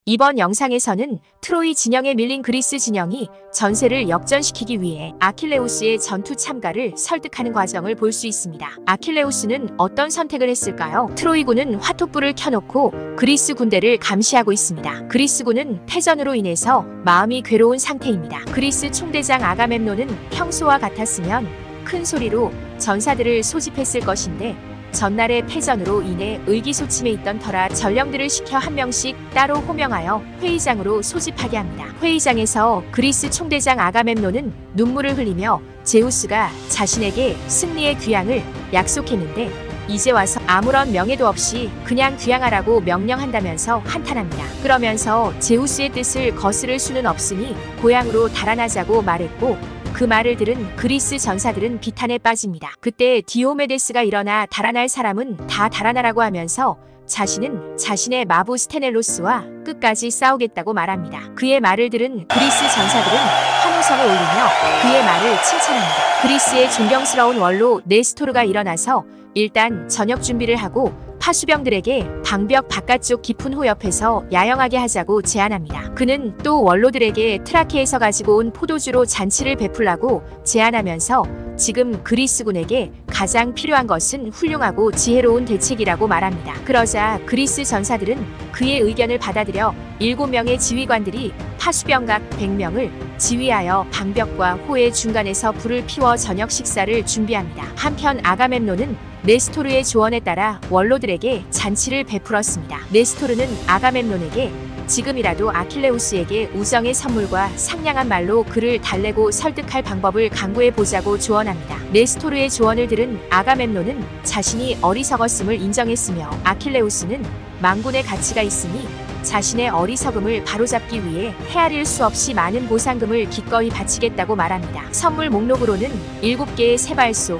이번 영상에서는 트로이 진영에 밀린 그리스 진영이 전세를 역전시키기 위해 아킬레우스의 전투 참가를 설득하는 과정을 볼 수 있습니다. 아킬레우스는 어떤 선택을 했을까요? 트로이군은 화투불을 켜놓고 그리스 군대를 감시하고 있습니다. 그리스군은 패전으로 인해서 마음이 괴로운 상태입니다. 그리스 총대장 아가멤논은 평소와 같았으면 큰 소리로 전사들을 소집했을 것인데 전날의 패전으로 인해 의기소침해 있던 터라 전령들을 시켜 한 명씩 따로 호명하여 회의장으로 소집하게 합니다. 회의장에서 그리스 총대장 아가멤논은 눈물을 흘리며 제우스가 자신에게 승리의 귀향을 약속했는데 이제 와서 아무런 명예도 없이 그냥 귀향하라고 명령한다면서 한탄합니다. 그러면서 제우스의 뜻을 거스를 수는 없으니 고향으로 달아나자고 말했고 그 말을 들은 그리스 전사들은 비탄에 빠집니다. 그때 디오메데스가 일어나 달아날 사람은 다 달아나라고 하면서 자신은 자신의 마부 스테넬로스와 끝까지 싸우겠다고 말합니다. 그의 말을 들은 그리스 전사들은 환호성을 올리며 그의 말을 칭찬합니다. 그리스의 존경스러운 원로 네스토르가 일어나서 일단 저녁 준비를 하고 파수병들에게 방벽 바깥쪽 깊은 호 옆에서 야영하게 하자고 제안합니다. 그는 또 원로들에게 트라케에서 가지고 온 포도주로 잔치를 베풀라고 제안하면서 지금 그리스군에게 가장 필요한 것은 훌륭하고 지혜로운 대책이라고 말합니다. 그러자 그리스 전사들은 그의 의견을 받아들여 7명의 지휘관들이 파수병 각 100명을 지휘하여 방벽과 호의 중간에서 불을 피워 저녁 식사를 준비합니다. 한편 아가멤논은 네스토르의 조언에 따라 원로들에게 잔치를 베풀었습니다. 네스토르는 아가멤논에게 지금이라도 아킬레우스에게 우정의 선물과 상냥한 말로 그를 달래고 설득할 방법을 강구해보자고 조언합니다. 네스토르의 조언을 들은 아가멤논은 자신이 어리석었음을 인정했으며 아킬레우스는 망군의 가치가 있으니 자신의 어리석음을 바로잡기 위해 헤아릴 수 없이 많은 보상금을 기꺼이 바치겠다고 말합니다. 선물 목록으로는 7개의 세발소,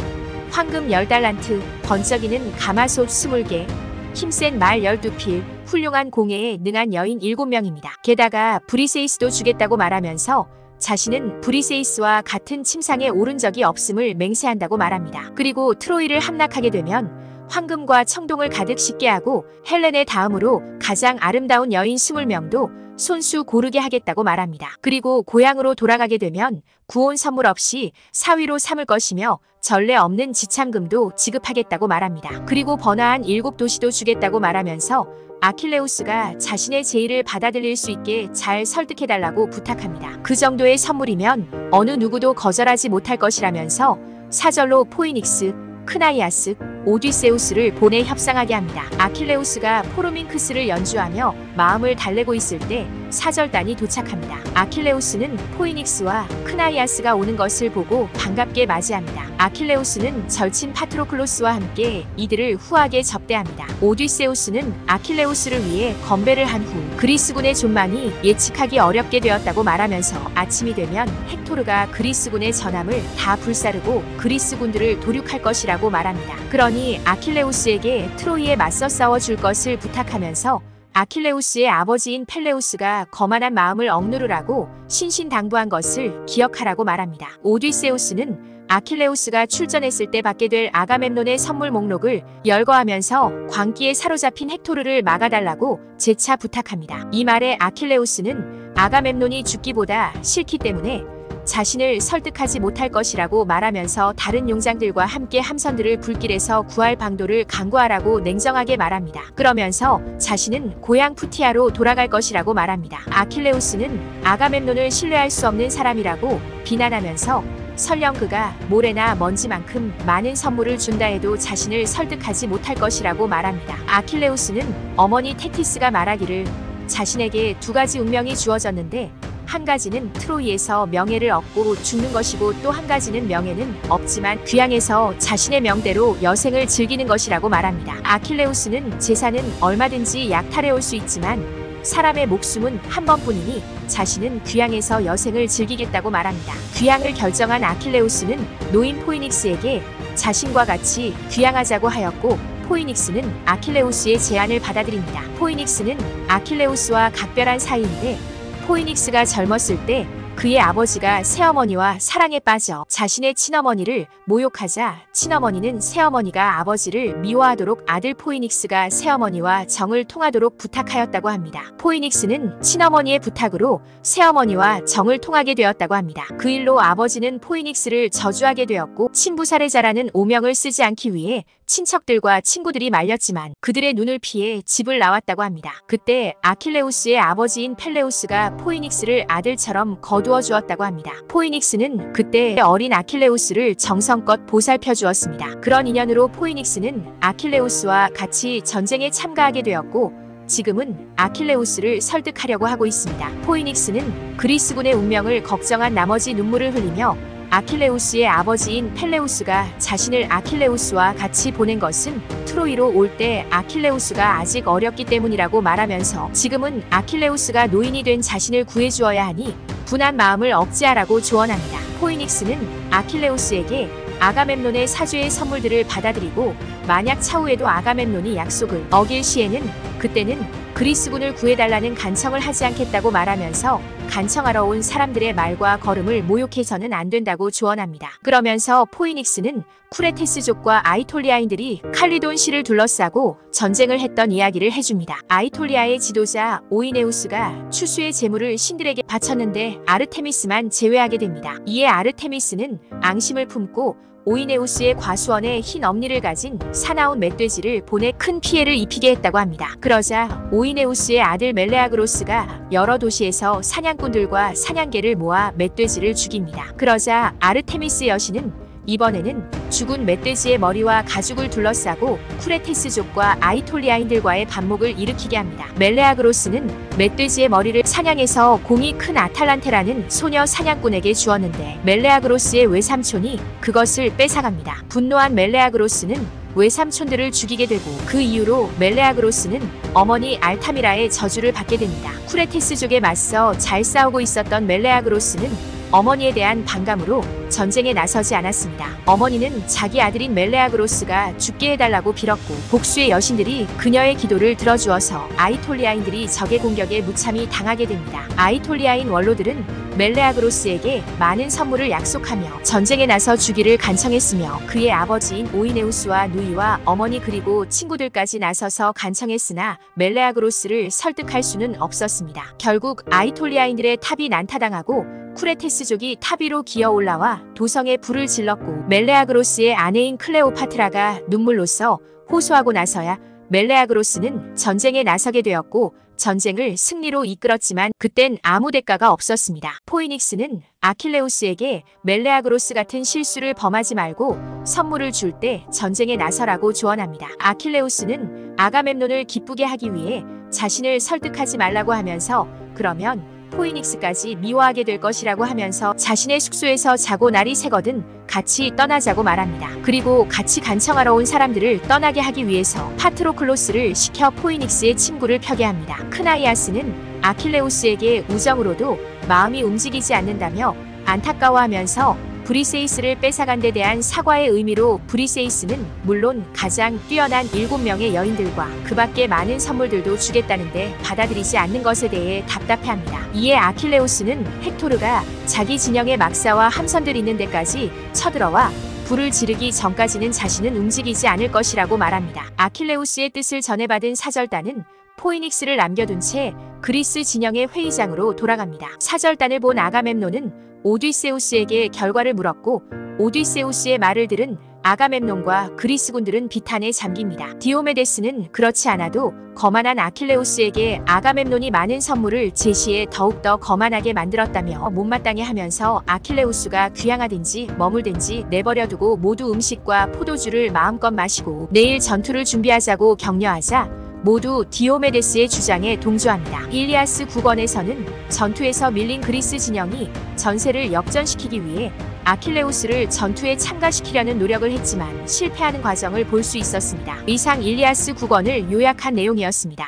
황금 10달란트, 번쩍이는 가마솥 20개, 힘센 말 12필, 훌륭한 공예에 능한 여인 7명입니다. 게다가 브리세이스도 주겠다고 말하면서 자신은 브리세이스와 같은 침상에 오른 적이 없음을 맹세한다고 말합니다. 그리고 트로이를 함락하게 되면 황금과 청동을 가득 싣게 하고 헬렌의 다음으로 가장 아름다운 여인 20명도 손수 고르게 하겠다고 말합니다. 그리고 고향으로 돌아가게 되면 구혼 선물 없이 사위로 삼을 것이며 전례 없는 지참금도 지급하겠다고 말합니다. 그리고 번화한 7도시도 주겠다고 말하면서 아킬레우스가 자신의 제의를 받아들일 수 있게 잘 설득해달라고 부탁합니다. 그 정도의 선물이면 어느 누구도 거절하지 못할 것이라면서 사절로 포이닉스, 크나이아스, 오디세우스를 보내 협상하게 합니다. 아킬레우스가 포르민크스를 연주하며 마음을 달래고 있을 때 사절단이 도착합니다. 아킬레우스는 포이닉스와 크나이아스가 오는 것을 보고 반갑게 맞이합니다. 아킬레우스는 절친 파트로클로스와 함께 이들을 후하게 접대합니다. 오디세우스는 아킬레우스를 위해 건배를 한 후 그리스군의 존망이 예측하기 어렵게 되었다고 말하면서 아침이 되면 헥토르가 그리스군의 전함을 다 불사르고 그리스군들을 도륙할 것이라고 말합니다. 그러니 아킬레우스에게 트로이에 맞서 싸워줄 것을 부탁하면서 아킬레우스의 아버지인 펠레우스가 거만한 마음을 억누르라고 신신당부한 것을 기억하라고 말합니다. 오디세우스는 아킬레우스가 출전했을 때 받게 될 아가멤논의 선물 목록을 열거하면서 광기에 사로잡힌 헥토르를 막아달라고 재차 부탁합니다. 이 말에 아킬레우스는 아가멤논이 죽기보다 싫기 때문에 자신을 설득하지 못할 것이라고 말하면서 다른 용장들과 함께 함선들을 불길에서 구할 방도를 강구하라고 냉정하게 말합니다. 그러면서 자신은 고향 푸티아로 돌아갈 것이라고 말합니다. 아킬레우스는 아가멤논을 신뢰할 수 없는 사람이라고 비난하면서 설령 그가 모래나 먼지만큼 많은 선물을 준다 해도 자신을 설득하지 못할 것이라고 말합니다. 아킬레우스는 어머니 테티스가 말하기를 자신에게 2가지 운명이 주어졌는데 한 가지는 트로이에서 명예를 얻고 죽는 것이고 또 한 가지는 명예는 없지만 귀향에서 자신의 명대로 여생을 즐기는 것이라고 말합니다. 아킬레우스는 재산은 얼마든지 약탈해 올 수 있지만 사람의 목숨은 한 번뿐이니 자신은 귀향에서 여생을 즐기겠다고 말합니다. 귀향을 결정한 아킬레우스는 노인 포이닉스에게 자신과 같이 귀향하자고 하였고 포이닉스는 아킬레우스의 제안을 받아들입니다. 포이닉스는 아킬레우스와 각별한 사이인데 포이닉스가 젊었을 때 그의 아버지가 새어머니와 사랑에 빠져 자신의 친어머니를 모욕하자 친어머니는 새어머니가 아버지를 미워하도록 아들 포이닉스가 새어머니와 정을 통하도록 부탁하였다고 합니다. 포이닉스는 친어머니의 부탁으로 새어머니와 정을 통하게 되었다고 합니다. 그 일로 아버지는 포이닉스를 저주하게 되었고 친부 살해자라는 오명을 쓰지 않기 위해 친척들과 친구들이 말렸지만 그들의 눈을 피해 집을 나왔다고 합니다. 그때 아킬레우스의 아버지인 펠레우스가 포이닉스를 아들처럼 거두어 주었다고 합니다. 포이닉스는 그때 어린 아킬레우스를 정성껏 보살펴 주었습니다. 그런 인연으로 포이닉스는 아킬레우스와 같이 전쟁에 참가하게 되었고 지금은 아킬레우스를 설득하려고 하고 있습니다. 포이닉스는 그리스군의 운명을 걱정한 나머지 눈물을 흘리며 아킬레우스의 아버지인 펠레우스가 자신을 아킬레우스와 같이 보낸 것은 트로이로 올 때 아킬레우스가 아직 어렸기 때문이라고 말하면서 지금은 아킬레우스가 노인이 된 자신을 구해주어야 하니 분한 마음을 억제하라고 조언합니다. 포이닉스는 아킬레우스에게 아가멤논의 사죄의 선물들을 받아들이고 만약 차후에도 아가멤논이 약속을 어길 시에는 그때는 그리스군을 구해달라는 간청을 하지 않겠다고 말하면서 간청하러 온 사람들의 말과 걸음을 모욕해서는 안 된다고 조언합니다. 그러면서 포이닉스는 쿠레테스족과 아이톨리아인들이 칼리돈 시를 둘러싸고 전쟁을 했던 이야기를 해줍니다. 아이톨리아의 지도자 오이네우스가 추수의 제물을 신들에게 바쳤는데 아르테미스만 제외하게 됩니다. 이에 아르테미스는 앙심을 품고 오이네우스의 과수원에 흰 엄니를 가진 사나운 멧돼지를 보내 큰 피해를 입히게 했다고 합니다. 그러자 오이네우스의 아들 멜레아그로스가 여러 도시에서 사냥꾼들과 사냥개를 모아 멧돼지를 죽입니다. 그러자 아르테미스 여신은 이번에는 죽은 멧돼지의 머리와 가죽을 둘러싸고 쿠레테스족과 아이톨리아인들과의 반목을 일으키게 합니다. 멜레아그로스는 멧돼지의 머리를 사냥해서 공이 큰 아탈란테라는 소녀 사냥꾼에게 주었는데 멜레아그로스의 외삼촌이 그것을 뺏어갑니다. 분노한 멜레아그로스는 외삼촌들을 죽이게 되고 그 이후로 멜레아그로스는 어머니 알타미라의 저주를 받게 됩니다. 쿠레테스족에 맞서 잘 싸우고 있었던 멜레아그로스는 어머니에 대한 반감으로 전쟁에 나서지 않았습니다. 어머니는 자기 아들인 멜레아그로스가 죽게 해달라고 빌었고 복수의 여신들이 그녀의 기도를 들어주어서 아이톨리아인들이 적의 공격에 무참히 당하게 됩니다. 아이톨리아인 원로들은 멜레아그로스에게 많은 선물을 약속하며 전쟁에 나서 주기를 간청했으며 그의 아버지인 오이네우스와 누이와 어머니 그리고 친구들까지 나서서 간청했으나 멜레아그로스를 설득할 수는 없었습니다. 결국 아이톨리아인들의 탑이 난타당하고 쿠레테스족이 탑 위로 기어 올라와 도성에 불을 질렀고 멜레아그로스의 아내인 클레오파트라가 눈물로써 호소하고 나서야 멜레아그로스는 전쟁에 나서게 되었고 전쟁을 승리로 이끌었지만 그땐 아무 대가가 없었습니다. 포이닉스는 아킬레우스에게 멜레아그로스 같은 실수를 범하지 말고 선물을 줄 때 전쟁에 나서라고 조언합니다. 아킬레우스는 아가멤논을 기쁘게 하기 위해 자신을 설득하지 말라고 하면서 그러면 포이닉스까지 미워하게 될 것이라고 하면서 자신의 숙소에서 자고 날이 새거든 같이 떠나자고 말합니다. 그리고 같이 간청하러 온 사람들을 떠나게 하기 위해서 파트로클로스를 시켜 포이닉스의 침구를 펴게 합니다. 크나이아스는 아킬레우스에게 우정으로도 마음이 움직이지 않는다며 안타까워하면서 브리세이스를 뺏어간 데 대한 사과의 의미로 브리세이스는 물론 가장 뛰어난 7명의 여인들과 그 밖에 많은 선물들도 주겠다는데 받아들이지 않는 것에 대해 답답해합니다. 이에 아킬레우스는 헥토르가 자기 진영의 막사와 함선들 있는 데까지 쳐들어와 불을 지르기 전까지는 자신은 움직이지 않을 것이라고 말합니다. 아킬레우스의 뜻을 전해받은 사절단은 포이닉스를 남겨둔 채 그리스 진영의 회의장으로 돌아갑니다. 사절단을 본 아가멤논은 오디세우스에게 결과를 물었고 오디세우스의 말을 들은 아가멤논과 그리스군들은 비탄에 잠깁니다. 디오메데스는 그렇지 않아도 거만한 아킬레우스에게 아가멤논이 많은 선물을 제시해 더욱더 거만하게 만들었다며 못마땅해 하면서 아킬레우스가 귀향하든지 머물든지 내버려두고 모두 음식과 포도주를 마음껏 마시고 내일 전투를 준비하자고 격려하자 모두 디오메데스의 주장에 동조합니다. 일리아스 9권에서는 전투에서 밀린 그리스 진영이 전세를 역전시키기 위해 아킬레우스를 전투에 참가시키려는 노력을 했지만 실패하는 과정을 볼 수 있었습니다. 이상 일리아스 9권을 요약한 내용이었습니다.